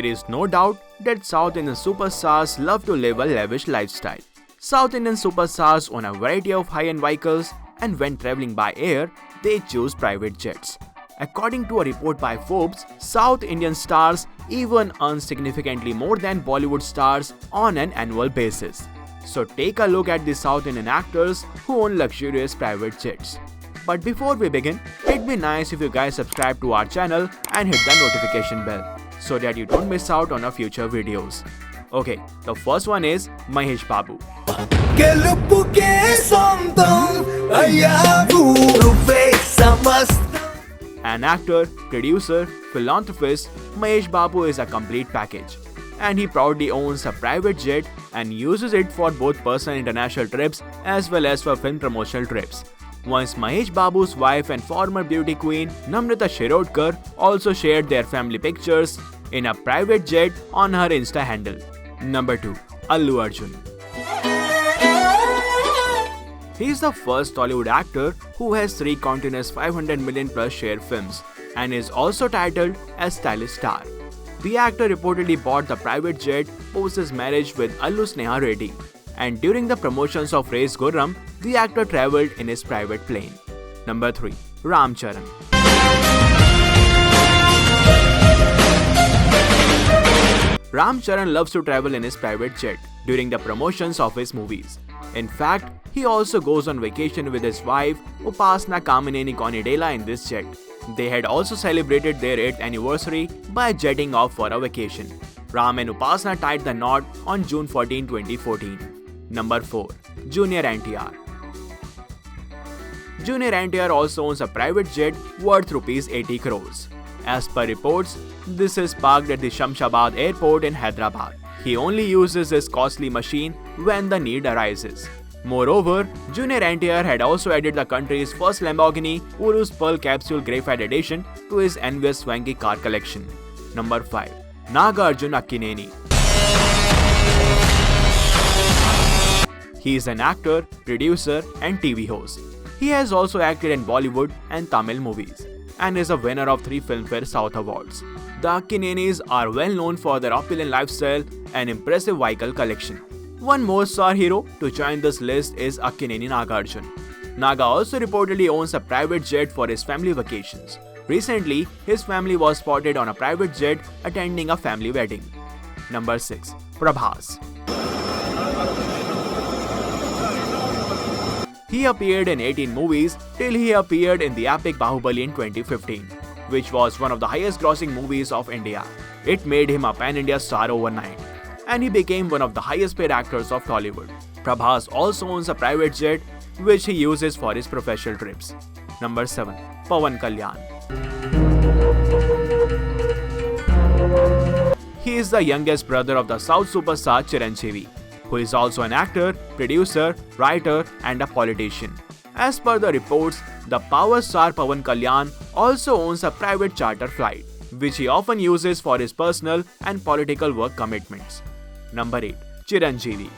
There is no doubt that South Indian superstars love to live a lavish lifestyle. South Indian superstars own a variety of high-end vehicles, and when traveling by air, they choose private jets. According to a report by Forbes, South Indian stars even earn significantly more than Bollywood stars on an annual basis. So take a look at the South Indian actors who own luxurious private jets. But before we begin, it'd be nice if you guys subscribe to our channel and hit the notification bell so that you don't miss out on our future videos. Okay, the first one is Mahesh Babu. An actor, producer, philanthropist, Mahesh Babu is a complete package. And he proudly owns a private jet and uses it for both personal international trips as well as for film promotional trips. Once Mahesh Babu's wife and former beauty queen Namrata Shirodkar also shared their family pictures in a private jet on her Insta handle. Number 2. Allu Arjun. He is the first Tollywood actor who has 3 continuous 500 million plus share films and is also titled as Stylish Star. The actor reportedly bought the private jet post his marriage with Allu Sneha Reddy, and during the promotions of Race Gurram, the actor travelled in his private plane. Number 3. Ram Charan. Ram Charan loves to travel in his private jet during the promotions of his movies. In fact, he also goes on vacation with his wife Upasana Kamineni Konidela in this jet. They had also celebrated their 8th anniversary by jetting off for a vacation. Ram and Upasana tied the knot on June 14, 2014. Number 4. Junior NTR. Junior NTR also owns a private jet worth Rs 80 crores. As per reports, this is parked at the Shamshabad airport in Hyderabad. He only uses this costly machine when the need arises. Moreover, Junior NTR had also added the country's first Lamborghini Urus Pearl Capsule Graphite Edition to his envious swanky car collection. Number 5. Nagarjuna Akkineni. He is an actor, producer and TV host. He has also acted in Bollywood and Tamil movies and is a winner of 3 Filmfare South Awards. The Akkinenis are well known for their opulent lifestyle and impressive vehicle collection. One more star hero to join this list is Akkineni Nagarjun. Naga also reportedly owns a private jet for his family vacations. Recently, his family was spotted on a private jet attending a family wedding. Number 6. Prabhas. He appeared in 18 movies till he appeared in the epic Bahubali in 2015, which was one of the highest grossing movies of India. It made him a pan-India star overnight, and he became one of the highest paid actors of Tollywood. Prabhas also owns a private jet which he uses for his professional trips. Number 7. Pawan Kalyan. He is the youngest brother of the South superstar Chiranjeevi, who is also an actor, producer, writer and a politician. As per the reports, the power star Pawan Kalyan also owns a private charter flight, which he often uses for his personal and political work commitments. Number 8. Chiranjeevi.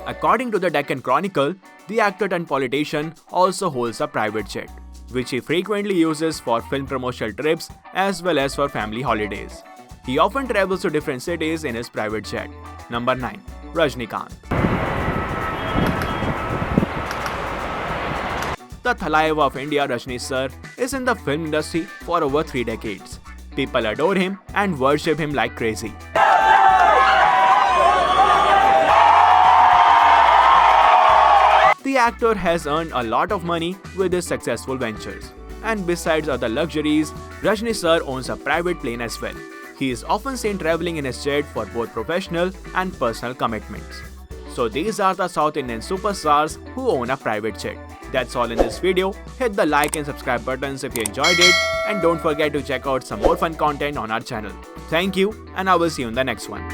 According to the Deccan Chronicle, the actor and politician also holds a private jet, which he frequently uses for film promotional trips as well as for family holidays. He often travels to different cities in his private jet. Number 9. Rajinikanth. The Thalaiva of India, Rajni sir, is in the film industry for over 3 decades. People adore him and worship him like crazy. The actor has earned a lot of money with his successful ventures. And besides other luxuries, Rajni sir owns a private plane as well. He is often seen traveling in his jet for both professional and personal commitments. So these are the South Indian superstars who own a private jet. That's all in this video. Hit the like and subscribe buttons if you enjoyed it, and don't forget to check out some more fun content on our channel. Thank you, and I will see you in the next one.